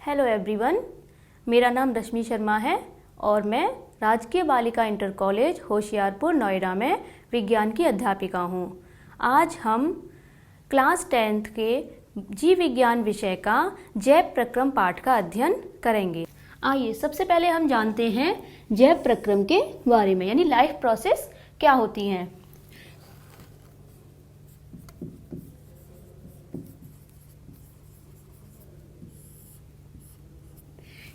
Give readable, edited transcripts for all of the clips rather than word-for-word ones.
Hello everyone, मेरा नाम रश्मि शर्मा है और मैं राजकीय बालिका इंटर कॉलेज होशियारपुर नोएडा में विज्ञान की अध्यापिका हूँ। आज हम क्लास 10th के जीव विज्ञान विषय का जैव प्रक्रम पाठ का अध्ययन करेंगे। आइए सबसे पहले हम जानते हैं जैव प्रक्रम के बारे में, यानी लाइफ प्रोसेस क्या होती हैं।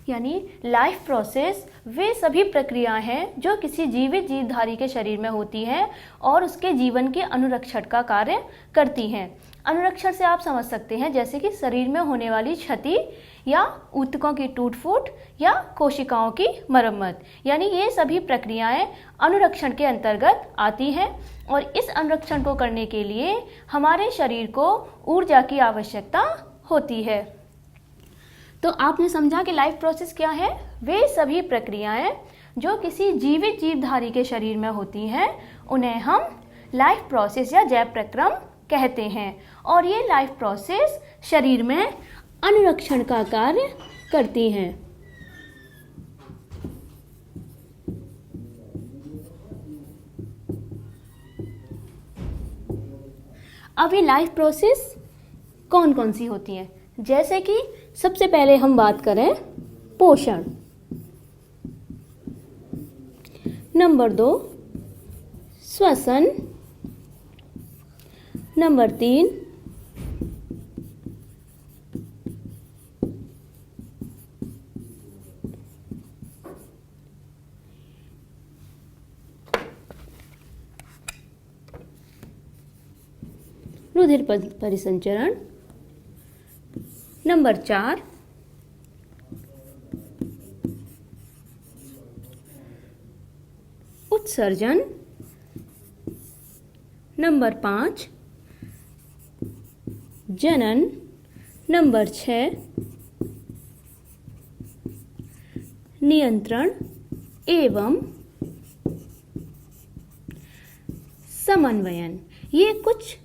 यानी लाइफ प्रोसेस वे सभी प्रक्रियाएं हैं जो किसी जीवित जीवधारी के शरीर में होती हैं और उसके जीवन के अनुरक्षण का कार्य करती हैं। अनुरक्षण से आप समझ सकते हैं जैसे कि शरीर में होने वाली क्षति या ऊतकों की टूट फूट या कोशिकाओं की मरम्मत, यानी ये सभी प्रक्रियाएं अनुरक्षण के अंतर्गत आती हैं और इस अनुरक्षण को करने के लिए हमारे शरीर को ऊर्जा की आवश्यकता होती है। तो आपने समझा कि लाइफ प्रोसेस क्या है। वे सभी प्रक्रियाएं जो किसी जीवित जीवधारी के शरीर में होती हैं उन्हें हम लाइफ प्रोसेस या जैव प्रक्रम कहते हैं और ये लाइफ प्रोसेस शरीर में अनुरक्षण का कार्य करती हैं। अब ये लाइफ प्रोसेस कौन कौन सी होती हैं, जैसे कि सबसे पहले हम बात करें पोषण। नंबर 2 श्वसन। नंबर 3 रुधिर परिसंचरण। नंबर 4 उत्सर्जन। नंबर 5 जनन। नंबर 6 नियंत्रण एवं समन्वयन। ये कुछ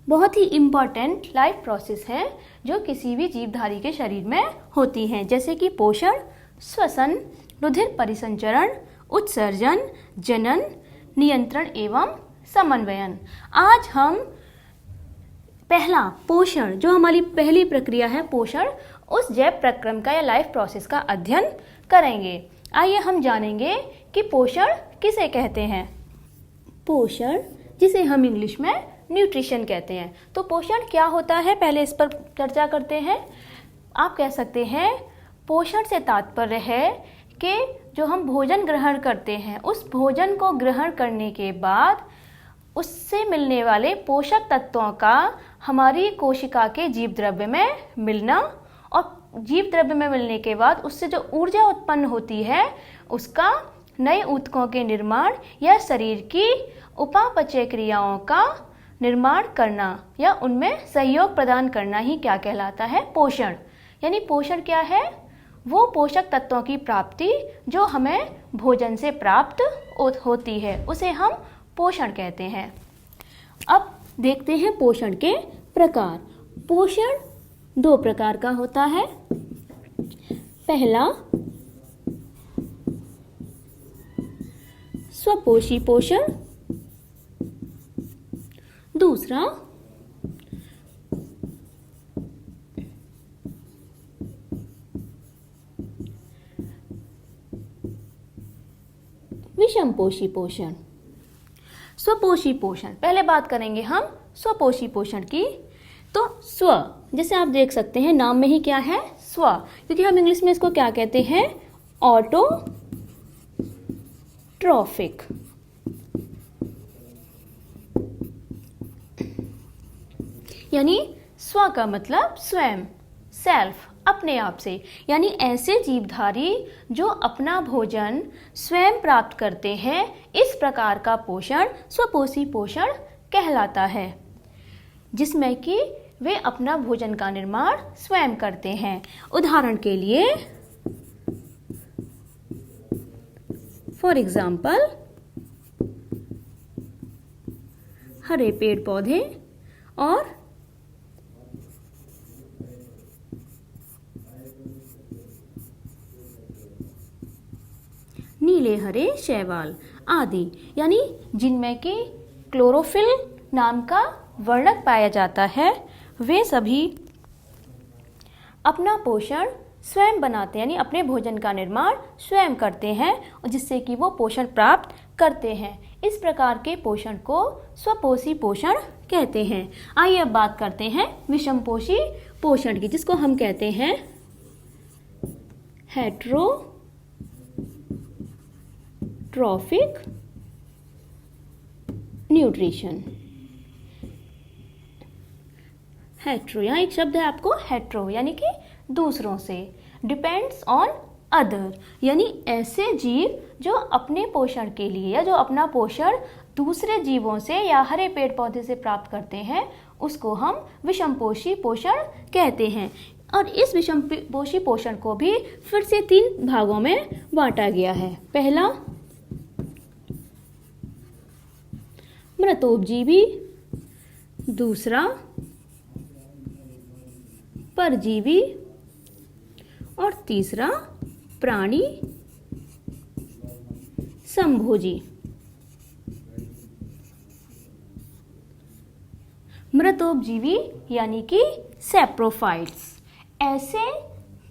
बहुत ही इम्पॉर्टेंट लाइफ प्रोसेस है जो किसी भी जीवधारी के शरीर में होती हैं, जैसे कि पोषण, श्वसन, रुधिर परिसंचरण, उत्सर्जन, जनन, नियंत्रण एवं समन्वयन। आज हम पहला पोषण, जो हमारी पहली प्रक्रिया है पोषण, उस जैव प्रक्रम का या लाइफ प्रोसेस का अध्ययन करेंगे। आइए हम जानेंगे कि पोषण किसे कहते हैं। पोषण, जिसे हम इंग्लिश में न्यूट्रिशन कहते हैं। तो पोषण क्या होता है, पहले इस पर चर्चा करते हैं। आप कह सकते हैं पोषण से तात्पर्य है कि जो हम भोजन ग्रहण करते हैं उस भोजन को ग्रहण करने के बाद उससे मिलने वाले पोषक तत्वों का हमारी कोशिका के जीव द्रव्य में मिलना और जीव द्रव्य में मिलने के बाद उससे जो ऊर्जा उत्पन्न होती है उसका नए ऊतकों के निर्माण या शरीर की उपापचय क्रियाओं का निर्माण करना या उनमें सहयोग प्रदान करना ही क्या कहलाता है, पोषण। यानी पोषण क्या है, वो पोषक तत्वों की प्राप्ति जो हमें भोजन से प्राप्त होती है उसे हम पोषण कहते हैं। अब देखते हैं पोषण के प्रकार। पोषण 2 प्रकार का होता है। पहला स्वपोषी पोषण, दूसरा विषमपोषी पोषण। स्वपोषी पोषण, पहले बात करेंगे हम स्वपोषी पोषण की। तो स्व, जैसे आप देख सकते हैं नाम में ही क्या है, स्व, क्योंकि हम इंग्लिश में इसको क्या कहते हैं, ऑटोट्रॉफिक। यानी स्व का मतलब स्वयं, सेल्फ, अपने आप से। यानी ऐसे जीवधारी जो अपना भोजन स्वयं प्राप्त करते हैं, इस प्रकार का पोषण स्वपोषी पोषण कहलाता है, जिसमें कि वे अपना भोजन का निर्माण स्वयं करते हैं। उदाहरण के लिए फॉर एग्जाम्पल हरे पेड़ पौधे और पीले हरे शैवाल आदि, यानी जिनमें कि क्लोरोफिल नाम का वर्णक पाया जाता है, वे सभी अपना पोषण स्वयं बनाते हैं, यानी अपने भोजन का निर्माण स्वयं करते हैं, और जिससे कि वो पोषण प्राप्त करते हैं। इस प्रकार के पोषण को स्वपोषी पोषण कहते हैं। आइए अब बात करते हैं विषमपोषी पोषण की, जिसको हम कहते हैं हेट्रोट्रॉफिक न्यूट्रिशन। हेट्रो, यहाँ एक शब्द है आपको हेट्रो, यानी कि दूसरों से, डिपेंड्स ऑन अदर, यानी ऐसे जीव जो अपने पोषण के लिए या जो अपना पोषण दूसरे जीवों से या हरे पेड़ पौधे से प्राप्त करते हैं, उसको हम विषमपोषी पोषण कहते हैं। और इस विषमपोषी पोषण को भी फिर से 3 भागों में बांटा गया है। पहला मृतोपजीवी, दूसरा परजीवी और तीसरा प्राणी संभोजी। मृतोपजीवी यानी कि सैप्रोफाइट्स, ऐसे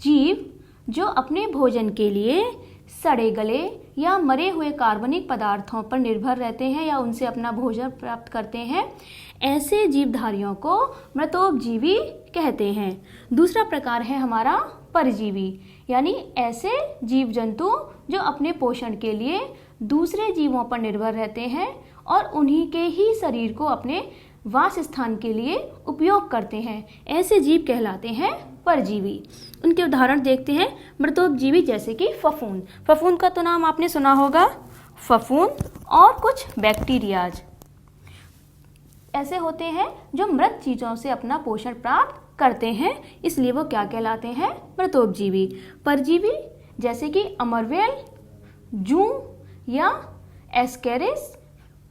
जीव जो अपने भोजन के लिए सड़े गले या मरे हुए कार्बनिक पदार्थों पर निर्भर रहते हैं या उनसे अपना भोजन प्राप्त करते हैं, ऐसे जीवधारियों को मृतोपजीवी कहते हैं। दूसरा प्रकार है हमारा परजीवी, यानी ऐसे जीव जंतु जो अपने पोषण के लिए दूसरे जीवों पर निर्भर रहते हैं और उन्हीं के ही शरीर को अपने वास स्थान के लिए उपयोग करते हैं, ऐसे जीव कहलाते हैं परजीवी। उनके उदाहरण देखते हैं मृतोपजीवी, जैसे कि फफूंद। फफूंद का तो नाम आपने सुना होगा। फफूंद और कुछ बैक्टीरियाज ऐसे होते हैं जो मृत चीज़ों से अपना पोषण प्राप्त करते हैं, इसलिए वो क्या कहलाते हैं? मृतोपजीवी। परजीवी जैसे कि अमरवेल, जूं या एस्केरिस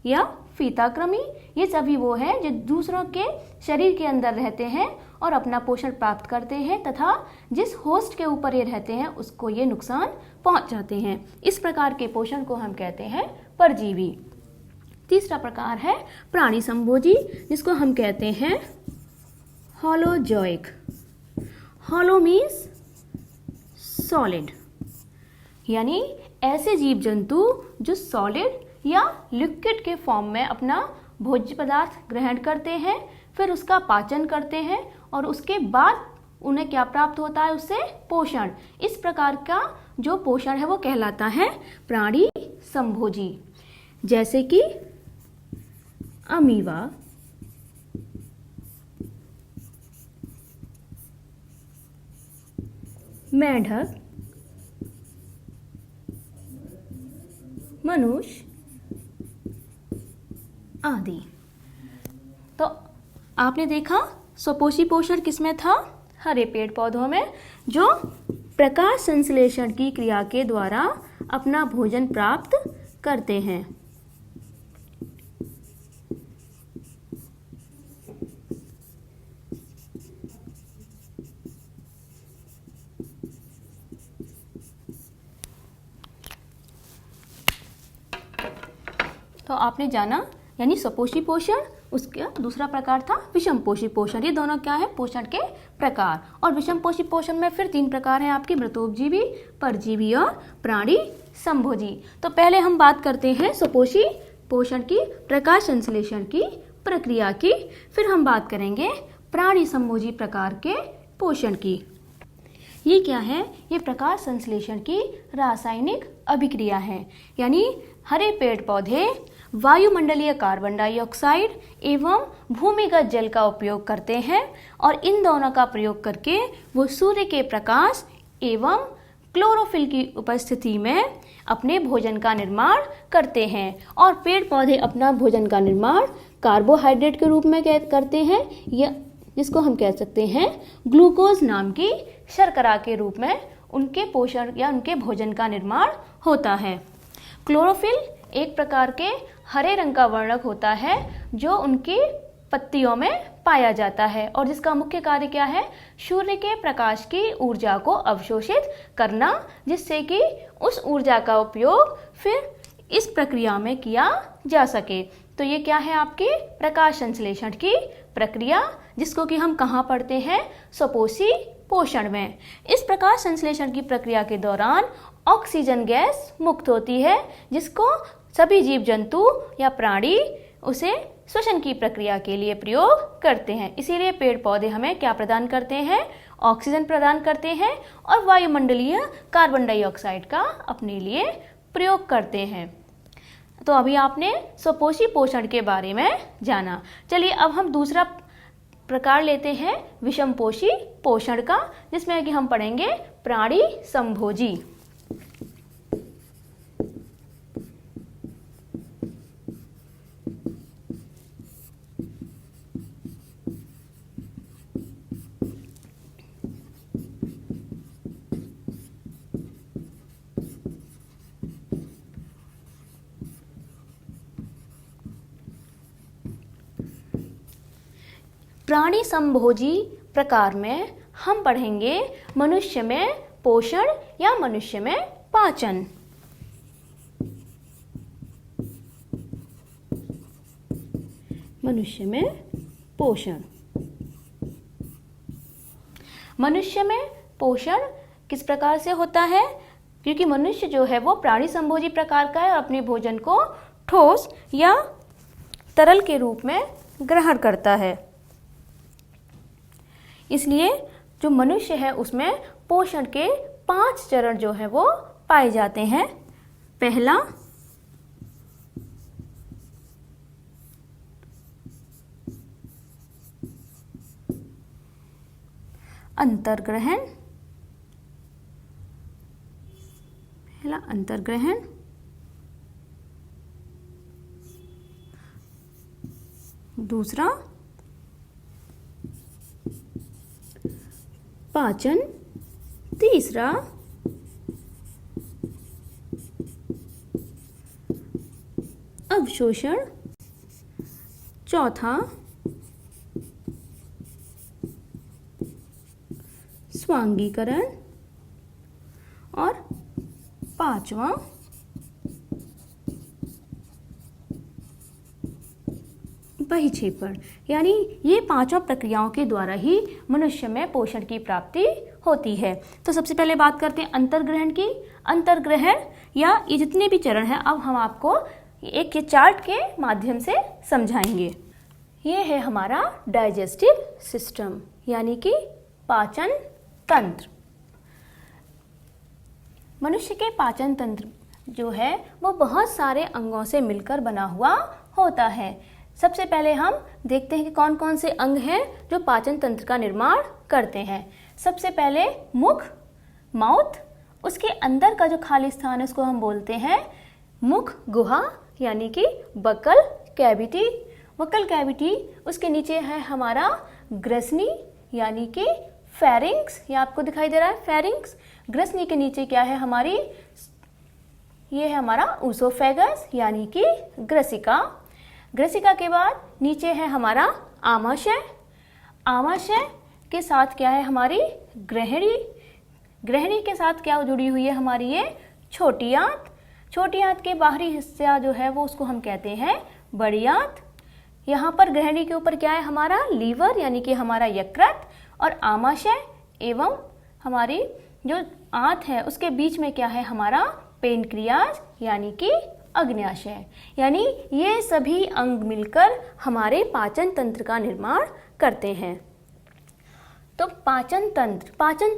या फीताकृमि, ये सभी वो हैं जो दूसरों के शरीर के अंदर रहते हैं और अपना पोषण प्राप्त करते हैं तथा जिस होस्ट के ऊपर ये रहते हैं उसको ये नुकसान पहुंचाते हैं। इस प्रकार के पोषण को हम कहते हैं परजीवी। तीसरा प्रकार है प्राणी संभोजी, जिसको हम कहते हैं होलोजोइक। होलो मीन्स सॉलिड, यानी ऐसे जीव जंतु जो सॉलिड या लिक्विड के फॉर्म में अपना भोज्य पदार्थ ग्रहण करते हैं, फिर उसका पाचन करते हैं और उसके बाद उन्हें क्या प्राप्त होता है? उससे पोषण। इस प्रकार का जो पोषण है वो कहलाता है प्राणी संभोजी, जैसे कि अमीबा, मेंढक, मनुष्य आदि। तो आपने देखा स्वपोषी पोषण किसमें था? हरे पेड़ पौधों में, जो प्रकाश संश्लेषण की क्रिया के द्वारा अपना भोजन प्राप्त करते हैं। तो आपने जाना यानी स्वपोषी पोषण, उसका दूसरा प्रकार था विषमपोषी पोषण। ये दोनों क्या है? पोषण के प्रकार। और विषमपोषी पोषण में फिर 3 प्रकार हैं आपके, मृतोपजीवी, परजीवी और प्राणी संभोजी। तो पहले हम बात करते हैं स्वपोषी पोषण की प्रकाश संश्लेषण की प्रक्रिया की, फिर हम बात करेंगे प्राणी संभोजी प्रकार के पोषण की। ये क्या है? ये प्रकाश संश्लेषण की रासायनिक अभिक्रिया है, यानी हरे पेड़ पौधे वायुमंडलीय कार्बन डाइऑक्साइड एवं भूमिगत जल का उपयोग करते हैं और इन दोनों का प्रयोग करके वो सूर्य के प्रकाश एवं क्लोरोफिल की उपस्थिति में अपने भोजन का निर्माण करते हैं। और पेड़ पौधे अपना भोजन का निर्माण कार्बोहाइड्रेट के रूप में करते हैं, या जिसको हम कह सकते हैं ग्लूकोज नाम की शर्करा के रूप में उनके पोषण या उनके भोजन का निर्माण होता है। क्लोरोफिल एक प्रकार के हरे रंग का वर्णक होता है जो उनके पत्तियों में पाया जाता है और जिसका मुख्य कार्य क्या है, सूर्य के प्रकाश की ऊर्जा को अवशोषित करना, जिससे कि उस ऊर्जा का उपयोग फिर इस प्रक्रिया में किया जा सके। तो ये क्या है, आपकी प्रकाश संश्लेषण की प्रक्रिया, जिसको कि हम कहाँ पढ़ते हैं, स्वपोषी पोषण में। इस प्रकाश संश्लेषण की प्रक्रिया के दौरान ऑक्सीजन गैस मुक्त होती है, जिसको सभी जीव जंतु या प्राणी उसे श्वसन की प्रक्रिया के लिए प्रयोग करते हैं। इसीलिए पेड़ पौधे हमें क्या प्रदान करते हैं, ऑक्सीजन प्रदान करते हैं और वायुमंडलीय कार्बन डाइऑक्साइड का अपने लिए प्रयोग करते हैं। तो अभी आपने स्वपोषी पोषण के बारे में जाना। चलिए अब हम दूसरा प्रकार लेते हैं विषमपोषी पोषण का, जिसमें कि हम पढ़ेंगे प्राणी समभोजी। प्राणी समभोजी प्रकार में हम पढ़ेंगे मनुष्य में पोषण या मनुष्य में पाचन। मनुष्य में पोषण। मनुष्य में पोषण किस प्रकार से होता है, क्योंकि मनुष्य जो है वो प्राणी समभोजी प्रकार का है और अपने भोजन को ठोस या तरल के रूप में ग्रहण करता है। इसलिए जो मनुष्य है उसमें पोषण के 5 चरण जो है वो पाए जाते हैं। पहला अंतर्ग्रहण। दूसरा पाचन। तीसरा अवशोषण। चौथा स्वांगीकरण और पांचवा बहिक्षेपण। यानी ये 5 प्रक्रियाओं के द्वारा ही मनुष्य में पोषण की प्राप्ति होती है। तो सबसे पहले बात करते हैं अंतर्ग्रहण की। अंतर्ग्रहण या ये जितने भी चरण हैं अब हम आपको एक चार्ट के माध्यम से समझाएंगे। ये है हमारा डाइजेस्टिव सिस्टम यानी कि पाचन तंत्र। मनुष्य के पाचन तंत्र जो है वो बहुत सारे अंगों से मिलकर बना हुआ होता है। सबसे पहले हम देखते हैं कि कौन कौन से अंग हैं जो पाचन तंत्र का निर्माण करते हैं। सबसे पहले मुख, माउथ, उसके अंदर का जो खाली स्थान है उसको हम बोलते हैं मुख गुहा यानी कि बकल कैविटी। बकल कैविटी, उसके नीचे है हमारा ग्रसनी यानी कि फेरिंक्स, ये आपको दिखाई दे रहा है फेरिंक्स। ग्रसनी के नीचे क्या है हमारी, ये है हमारा ऊसोफेगस यानी कि ग्रसिका। ग्रसिका के बाद नीचे है हमारा आमाशय। आमाशय के साथ क्या है हमारी ग्रहणी। ग्रहणी के साथ क्या जुड़ी हुई है हमारी ये छोटी आंत। छोटी आंत के बाहरी हिस्सा जो है वो उसको हम कहते हैं बड़ी आंत। यहाँ पर ग्रहणी के ऊपर क्या है हमारा लीवर यानी कि हमारा यकृत, और आमाशय एवं हमारी जो आंत है उसके बीच में क्या है हमारा पेनक्रियाज यानी कि अग्न्याशय। यानी ये सभी अंग मिलकर हमारे पाचन तंत्र का निर्माण करते हैं। तो पाचन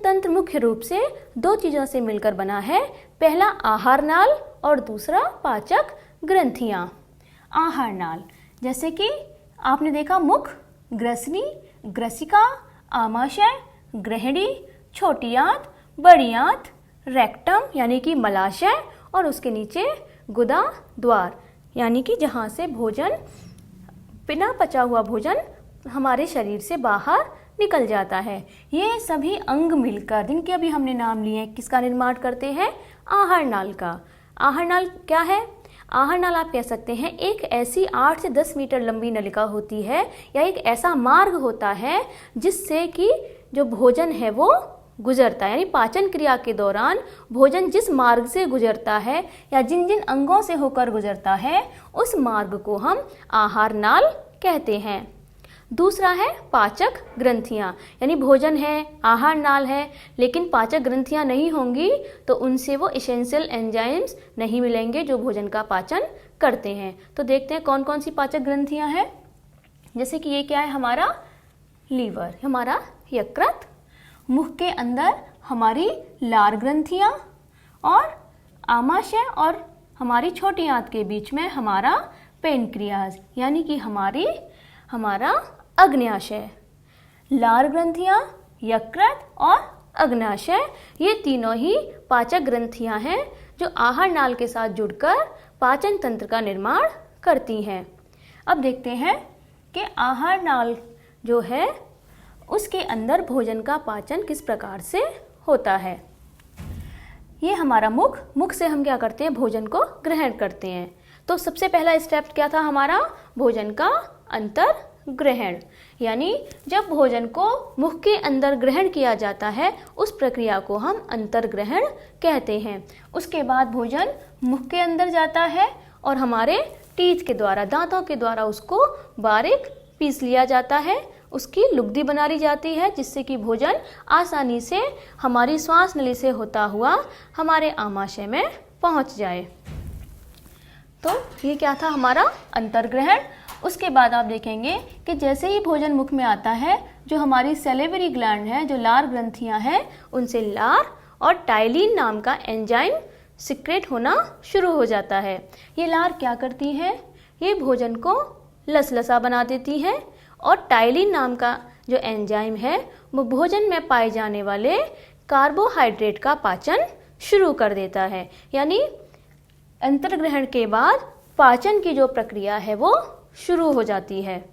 तंत्र मुख्य रूप से 2 चीजों से मिलकर बना है। पहला आहार नाल और दूसरा पाचक ग्रंथियां। आहार नाल जैसे कि आपने देखा मुख, ग्रसनी, ग्रसिका, आमाशय, ग्रहणी, छोटी आंत, बड़ी आंत, रेक्टम यानी कि मलाशय और उसके नीचे गुदा द्वार यानी कि जहाँ से भोजन, बिना पचा हुआ भोजन हमारे शरीर से बाहर निकल जाता है। ये सभी अंग मिलकर जिनके अभी हमने नाम लिए किसका निर्माण करते हैं, आहार नाल का। आहार नाल क्या है, आहार नाल आप कह सकते हैं एक ऐसी 8 से 10 मीटर लंबी नलिका होती है या एक ऐसा मार्ग होता है जिससे कि जो भोजन है वो गुजरता है, यानी पाचन क्रिया के दौरान भोजन जिस मार्ग से गुजरता है या जिन जिन अंगों से होकर गुजरता है उस मार्ग को हम आहार नाल कहते हैं। दूसरा है पाचक ग्रंथियाँ, यानी भोजन है, आहार नाल है, लेकिन पाचक ग्रंथियाँ नहीं होंगी तो उनसे वो इसेंशियल एंजाइम्स नहीं मिलेंगे जो भोजन का पाचन करते हैं। तो देखते हैं कौन कौन सी पाचक ग्रंथियाँ हैं। जैसे कि ये क्या है, हमारा लीवर, हमारा यकृत, मुख के अंदर हमारी लार ग्रंथियाँ और आमाशय और हमारी छोटी आंत के बीच में हमारा पेनक्रियाज, यानी कि हमारा अग्न्याशय। लार ग्रंथियाँ, यकृत और अग्न्याशय, ये तीनों ही पाचक ग्रंथियाँ हैं जो आहार नाल के साथ जुड़कर पाचन तंत्र का निर्माण करती हैं। अब देखते हैं कि आहार नाल जो है उसके अंदर भोजन का पाचन किस प्रकार से होता है। ये हमारा मुख से हम क्या करते हैं, भोजन को ग्रहण करते हैं। तो सबसे पहला स्टेप क्या था हमारा, भोजन का अंतर ग्रहण, यानी जब भोजन को मुख के अंदर ग्रहण किया जाता है उस प्रक्रिया को हम अंतर ग्रहण कहते हैं। उसके बाद भोजन मुख के अंदर जाता है और हमारे टीथ के द्वारा, दांतों के द्वारा उसको बारीक पीस लिया जाता है, उसकी लुगदी बना ली जाती है जिससे कि भोजन आसानी से हमारी श्वास नली से होता हुआ हमारे आमाशय में पहुंच जाए। तो ये क्या था हमारा अंतर्ग्रहण। उसके बाद आप देखेंगे कि जैसे ही भोजन मुख में आता है जो हमारी सैलिवरी ग्लैंड है, जो लार ग्रंथियां हैं, उनसे लार और टाइलिन नाम का एंजाइम सिक्रेट होना शुरू हो जाता है। ये लार क्या करती है, ये भोजन को लसलसा बना देती है और टाइलिन नाम का जो एंजाइम है वो भोजन में पाए जाने वाले कार्बोहाइड्रेट का पाचन शुरू कर देता है। यानी अंतर्ग्रहण के बाद पाचन की जो प्रक्रिया है वो शुरू हो जाती है।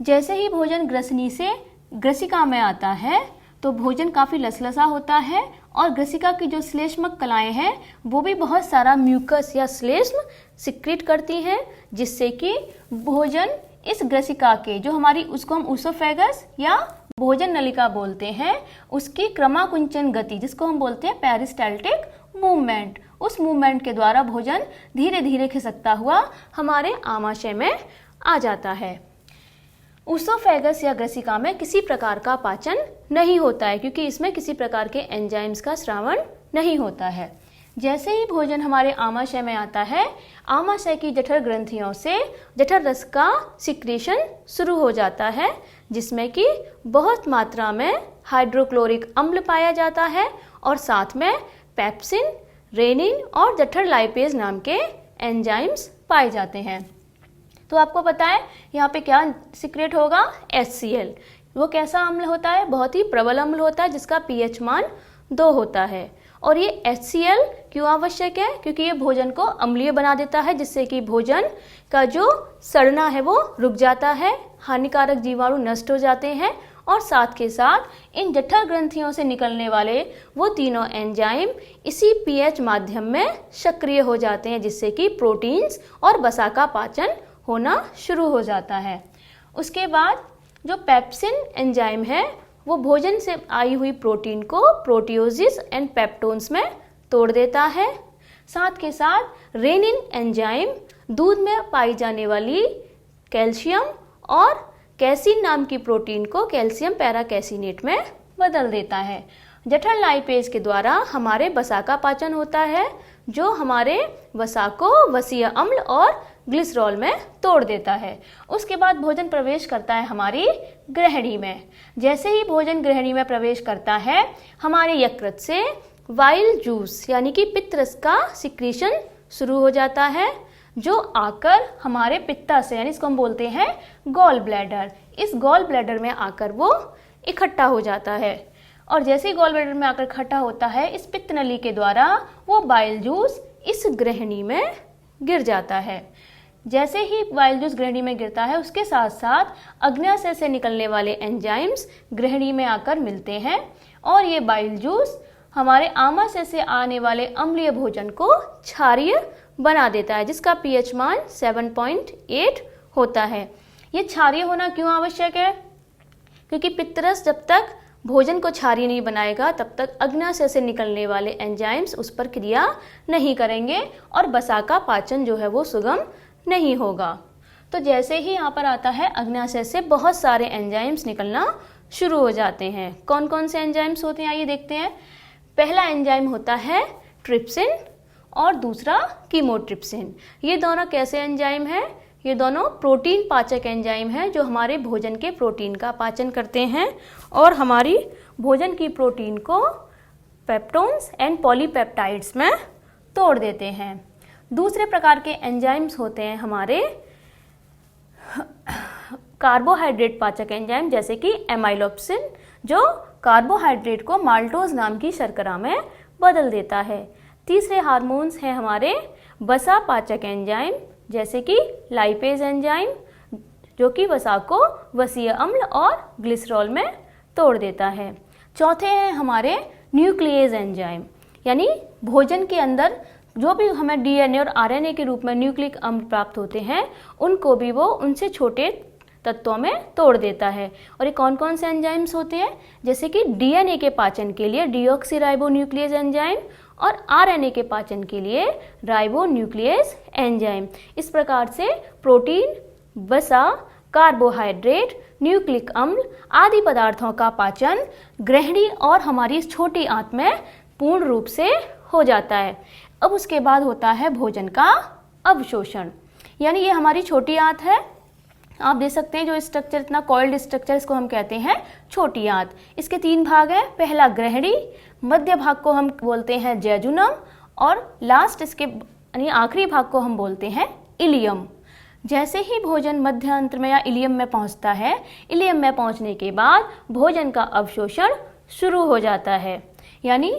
जैसे ही भोजन ग्रसनी से ग्रसिका में आता है तो भोजन काफ़ी लसलसा होता है और ग्रसिका की जो श्लेष्मक कलाएं हैं वो भी बहुत सारा म्यूकस या श्लेष्म सिक्रेट करती हैं, जिससे कि भोजन इस ग्रसिका के जो हमारी, उसको हम ऊसोफेगस या भोजन नलिका बोलते हैं, उसकी क्रमाकुंचन गति, जिसको हम बोलते हैं पेरिस्टाल्टिक मूवमेंट, उस मूवमेंट के द्वारा भोजन धीरे धीरे खिसकता हुआ हमारे आमाशय में आ जाता है। ऊसोफेगस या ग्रसिका में किसी प्रकार का पाचन नहीं होता है क्योंकि इसमें किसी प्रकार के एंजाइम्स का स्रावण नहीं होता है। जैसे ही भोजन हमारे आमाशय में आता है, आमाशय की जठर ग्रंथियों से जठर रस का सिक्रीशन शुरू हो जाता है, जिसमें कि बहुत मात्रा में हाइड्रोक्लोरिक अम्ल पाया जाता है और साथ में पेप्सिन, रेनिन और जठर लाइपेज नाम के एंजाइम्स पाए जाते हैं। तो आपको पता है यहाँ पे क्या सिक्रेट होगा, HCl। वो कैसा अम्ल होता है, बहुत ही प्रबल अम्ल होता है जिसका pH मान 2 होता है। और ये HCl क्यों आवश्यक है, क्योंकि ये भोजन को अम्लीय बना देता है, जिससे कि भोजन का जो सड़ना है वो रुक जाता है, हानिकारक जीवाणु नष्ट हो जाते हैं और साथ के साथ इन जठर ग्रंथियों से निकलने वाले वो तीनों एंजाइम इसी pH माध्यम में सक्रिय हो जाते हैं, जिससे कि प्रोटीन्स और वसा का पाचन होना शुरू हो जाता है। उसके बाद जो पेप्सिन एंजाइम है वो भोजन से आई हुई प्रोटीन को प्रोटियोजिस एंड पेप्टोन्स में तोड़ देता है। साथ के साथ रेनिन एंजाइम दूध में पाई जाने वाली कैल्शियम और कैसीन नाम की प्रोटीन को कैल्शियम पैराकैसिनेट में बदल देता है। जठर लाइपेज के द्वारा हमारे वसा का पाचन होता है, जो हमारे वसा को वसीय अम्ल और ग्लिसरॉल में तोड़ देता है। उसके बाद भोजन प्रवेश करता है हमारी ग्रहणी में। जैसे ही भोजन ग्रहणी में प्रवेश करता है, हमारे यकृत से वाइल जूस यानी कि पित्तरस का सिक्रीशन शुरू हो जाता है, जो आकर हमारे पित्ताशय यानी इसको हम बोलते हैं गॉल ब्लैडर, इस गॉल ब्लैडर में आकर वो इकट्ठा हो जाता है। और जैसे ही गॉल ब्लैडर में आकर इकट्ठा होता है, इस पित्त नली के द्वारा वो बाइल जूस इस ग्रहणी में गिर जाता है। जैसे ही बाइल जूस ग्रहणी में गिरता है, उसके साथ साथ अग्न्याशय से निकलने वाले एंजाइम्स ग्रहणी में आकर मिलते हैं और ये बाइल जूस हमारे आमाशय से आने वाले अम्लीय भोजन को क्षारीय बना देता है, जिसका पीएच मान 7.8 होता है। ये क्षारीय होना क्यों आवश्यक है? क्योंकि पित्तरस जब तक भोजन को क्षारीय नहीं बनाएगा तब तक अग्न्याशय से निकलने वाले एंजाइम्स उस पर क्रिया नहीं करेंगे और वसा का पाचन जो है वो सुगम नहीं होगा। तो जैसे ही यहाँ पर आता है, अग्न्याशय से बहुत सारे एंजाइम्स निकलना शुरू हो जाते हैं। कौन कौन से एंजाइम्स होते हैं आइए देखते हैं। पहला एंजाइम होता है ट्रिप्सिन और दूसरा कीमोट्रिप्सिन। ये दोनों कैसे एंजाइम हैं? ये दोनों प्रोटीन पाचक एंजाइम हैं जो हमारे भोजन के प्रोटीन का पाचन करते हैं और हमारी भोजन की प्रोटीन को पेप्टोन्स एंड पॉलीपेप्टाइड्स में तोड़ देते हैं। दूसरे प्रकार के एंजाइम्स होते हैं हमारे कार्बोहाइड्रेट पाचक एंजाइम, जैसे कि एमाइलोप्सिन, जो कार्बोहाइड्रेट को माल्टोज नाम की शर्करा में बदल देता है। तीसरे हार्मोन्स हैं हमारे वसा पाचक एंजाइम, जैसे कि लाइपेज एंजाइम, जो कि वसा को वसीय अम्ल और ग्लिसरॉल में तोड़ देता है। चौथे हैं हमारे न्यूक्लियेज एंजाइम, यानी भोजन के अंदर जो भी हमें डीएनए और आरएनए के रूप में न्यूक्लिक अम्ल प्राप्त होते हैं, उनको भी वो उनसे छोटे तत्वों में तोड़ देता है। और ये कौन कौन से एंजाइम्स होते हैं? जैसे कि डीएनए के पाचन के लिए डीऑक्सीराइबोन्यूक्लियेज एंजाइम और आरएनए के पाचन के लिए राइबोन्यूक्लियेज एंजाइम। इस प्रकार से प्रोटीन, वसा, कार्बोहाइड्रेट, न्यूक्लिक अम्ल आदि पदार्थों का पाचन ग्रहणी और हमारी छोटी आंत में पूर्ण रूप से हो जाता है। अब उसके बाद होता है भोजन का अवशोषण, यानी ये हमारी छोटी आंत है। आप देख सकते हैं जो स्ट्रक्चर, इतना कॉइल्ड स्ट्रक्चर, इसको हम कहते हैं छोटी आंत। इसके 3 भाग हैं। पहला ग्रहणी, मध्य भाग को हम बोलते हैं जैजुनम और लास्ट इसके यानी आखिरी भाग को हम बोलते हैं इलियम। जैसे ही भोजन मध्य अंत्र में या इलियम में पहुंचता है, इलियम में पहुंचने के बाद भोजन का अवशोषण शुरू हो जाता है। यानी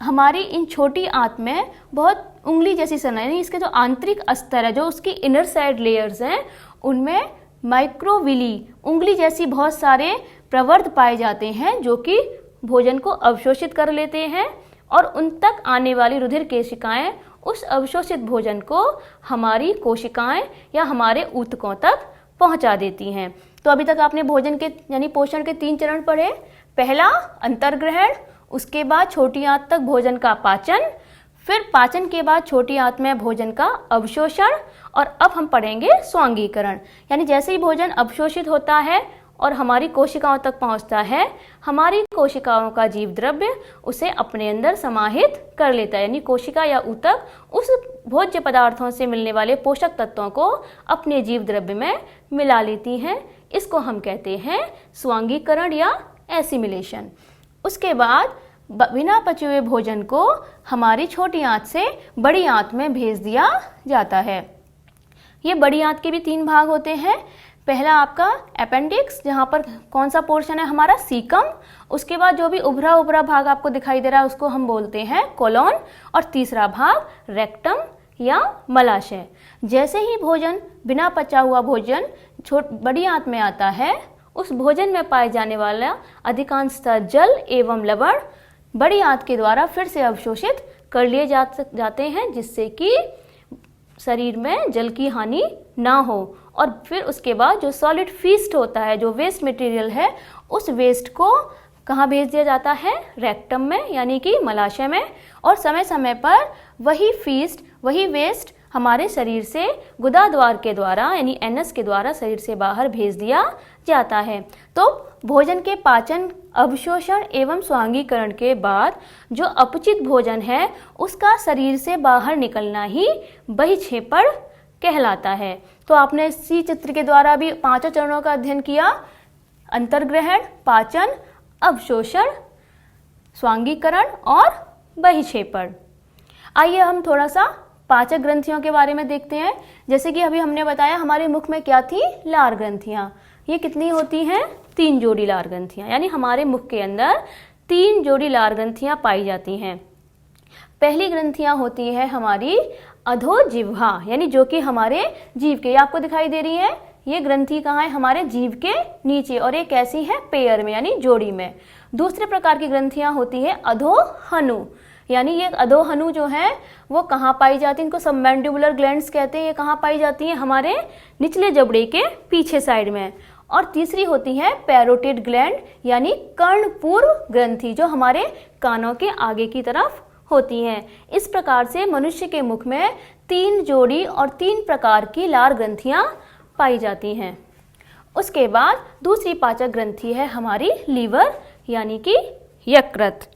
हमारी इन छोटी आंत में बहुत उंगली जैसी सना, यानी इसके जो आंतरिक अस्तर है, जो उसकी इनर साइड लेयर्स हैं, उनमें माइक्रोविली, उंगली जैसी बहुत सारे प्रवर्ध पाए जाते हैं जो कि भोजन को अवशोषित कर लेते हैं और उन तक आने वाली रुधिर केशिकाएं उस अवशोषित भोजन को हमारी कोशिकाएं या हमारे ऊतकों तक पहुंचा देती हैं। तो अभी तक आपने भोजन के यानी पोषण के 3 चरण पढ़े। पहला अंतर्ग्रहण, उसके बाद छोटी आंत तक भोजन का पाचन, फिर पाचन के बाद छोटी आंत में भोजन का अवशोषण, और अब हम पढ़ेंगे स्वांगीकरण। यानी जैसे ही भोजन अवशोषित होता है और हमारी कोशिकाओं तक पहुंचता है, हमारी कोशिकाओं का जीव द्रव्य उसे अपने अंदर समाहित कर लेता है। यानी कोशिका या ऊतक उस भोज्य पदार्थों से मिलने वाले पोषक तत्वों को अपने जीव द्रव्य में मिला लेती हैं। इसको हम कहते हैं स्वांगीकरण या एसिमिलेशन। उसके बाद बिना पचे हुए भोजन को हमारी छोटी आंत से बड़ी आंत में भेज दिया जाता है। ये बड़ी आंत के भी 3 भाग होते हैं। पहला आपका अपेंडिक्स, जहाँ पर कौन सा पोर्शन है हमारा, सीकम। उसके बाद जो भी उभरा उभरा भाग आपको दिखाई दे रहा है उसको हम बोलते हैं कोलोन, और तीसरा भाग रेक्टम या मलाशय। जैसे ही भोजन, बिना पचा हुआ भोजन बड़ी आंत में आता है, उस भोजन में पाए जाने वाला अधिकांशतः जल एवं लवण बड़ी आंत के द्वारा फिर से अवशोषित कर लिए जाते हैं, जिससे कि शरीर में जल की हानि ना हो। और फिर उसके बाद जो सॉलिड फीस्ट होता है, जो वेस्ट मटेरियल है, उस वेस्ट को कहाँ भेज दिया जाता है, रेक्टम में यानी कि मलाशय में। और समय समय पर वही फीस्ट, वही वेस्ट हमारे शरीर से गुदा द्वार के द्वारा यानी एनस के द्वारा शरीर से बाहर भेज दिया जाता है। तो भोजन के पाचन, अवशोषण एवं स्वांगीकरण के बाद जो अपचित भोजन है उसका शरीर से बाहर निकलना ही बहिक्षेपण कहलाता है। तो आपने इसी चित्र के द्वारा भी 5 चरणों का अध्ययन किया, अंतर्ग्रहण, पाचन, अवशोषण, स्वांगीकरण और बहिक्षेपण। आइए हम थोड़ा सा पाचक ग्रंथियों के बारे में देखते हैं। जैसे कि अभी हमने बताया हमारे मुख में क्या थी, लार ग्रंथियां। ये कितनी होती हैं, 3 जोड़ी लार ग्रंथियां, यानी हमारे मुख के अंदर 3 जोड़ी लार ग्रंथियां पाई जाती हैं। पहली ग्रंथियां होती है हमारी अधोजिह्वा, यानी जो कि हमारे जीभ के, आपको दिखाई दे रही है, ये ग्रंथि कहाँ है, हमारे जीभ के नीचे, और ये कैसी है, पेयर में यानी जोड़ी में। दूसरे प्रकार की ग्रंथियां होती है अधोहनु, यानी ये अधोहनु जो है वो कहाँ पाई जाती है, इनको सबमैंडिबुलर ग्लैंड्स कहते हैं। ये कहाँ पाई जाती हैं, हमारे निचले जबड़े के पीछे साइड में। और तीसरी होती है पैरोटिड ग्लैंड यानी कर्णपूर्व ग्रंथि, जो हमारे कानों के आगे की तरफ होती हैं। इस प्रकार से मनुष्य के मुख में 3 जोड़ी और 3 प्रकार की लार ग्रंथियां पाई जाती हैं। उसके बाद दूसरी पाचक ग्रंथि है हमारी लीवर यानी कि यकृत।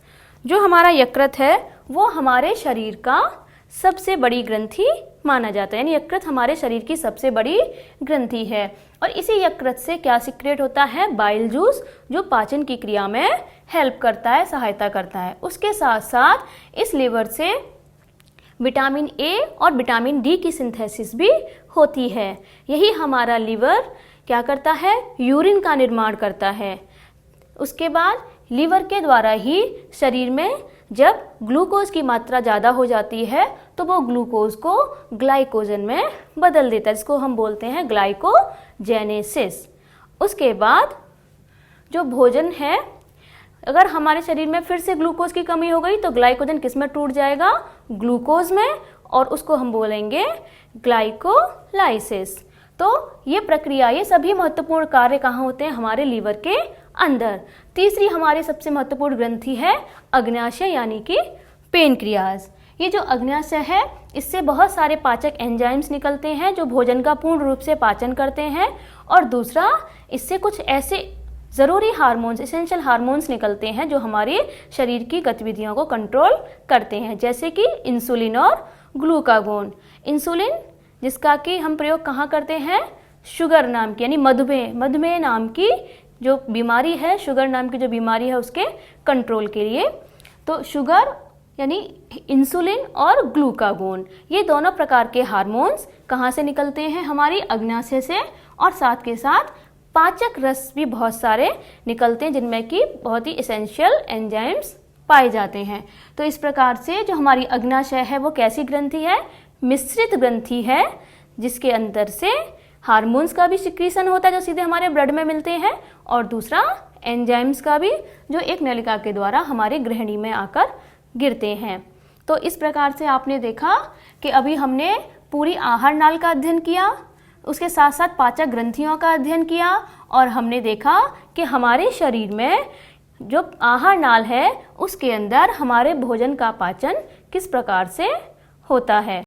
जो हमारा यकृत है वो हमारे शरीर का सबसे बड़ी ग्रंथि माना जाता है, यानी यकृत हमारे शरीर की सबसे बड़ी ग्रंथि है। और इसी यकृत से क्या सिक्रेट होता है, बाइल जूस, जो पाचन की क्रिया में हेल्प करता है, सहायता करता है। उसके साथ साथ इस लीवर से विटामिन ए और विटामिन डी की सिंथेसिस भी होती है। यही हमारा लीवर क्या करता है, यूरिन का निर्माण करता है। उसके बाद लीवर के द्वारा ही शरीर में जब ग्लूकोज की मात्रा ज़्यादा हो जाती है तो वो ग्लूकोज को ग्लाइकोजन में बदल देता है, जिसको हम बोलते हैं ग्लाइकोजेनेसिस। उसके बाद जो भोजन है, अगर हमारे शरीर में फिर से ग्लूकोज की कमी हो गई तो ग्लाइकोजन किस में टूट जाएगा, ग्लूकोज में, और उसको हम बोलेंगे ग्लाइकोलाइसिस। तो ये प्रक्रिया, ये सभी महत्वपूर्ण कार्य कहाँ होते हैं, हमारे लीवर के अंदर। तीसरी हमारी सबसे महत्वपूर्ण ग्रंथि है अग्न्याशय यानी कि पेनक्रियाज। ये जो अग्न्याशय है इससे बहुत सारे पाचक एंजाइम्स निकलते हैं जो भोजन का पूर्ण रूप से पाचन करते हैं। और दूसरा, इससे कुछ ऐसे ज़रूरी हार्मोन्स, एसेंशियल हार्मोन्स निकलते हैं जो हमारे शरीर की गतिविधियों को कंट्रोल करते हैं, जैसे कि इंसुलिन और ग्लूकागोन। इंसुलिन जिसका कि हम प्रयोग कहाँ करते हैं, शुगर नाम की यानी मधुमेह नाम की जो बीमारी है, शुगर नाम की जो बीमारी है उसके कंट्रोल के लिए। तो शुगर यानी इंसुलिन और ग्लूकागोन, ये दोनों प्रकार के हार्मोन्स कहाँ से निकलते हैं, हमारी अग्न्याशय से। और साथ के साथ पाचक रस भी बहुत सारे निकलते हैं जिनमें कि बहुत ही एसेंशियल एंजाइम्स पाए जाते हैं। तो इस प्रकार से जो हमारी अग्न्याशय है वो कैसी ग्रंथि है, मिश्रित ग्रंथि है, जिसके अंदर से हार्मोन्स का भी सिक्रीशन होता है जो सीधे हमारे ब्लड में मिलते हैं, और दूसरा एंजाइम्स का भी जो एक नलिका के द्वारा हमारे ग्रहणी में आकर गिरते हैं। तो इस प्रकार से आपने देखा कि अभी हमने पूरी आहार नाल का अध्ययन किया, उसके साथ साथ पाचक ग्रंथियों का अध्ययन किया, और हमने देखा कि हमारे शरीर में जो आहार नाल है उसके अंदर हमारे भोजन का पाचन किस प्रकार से होता है।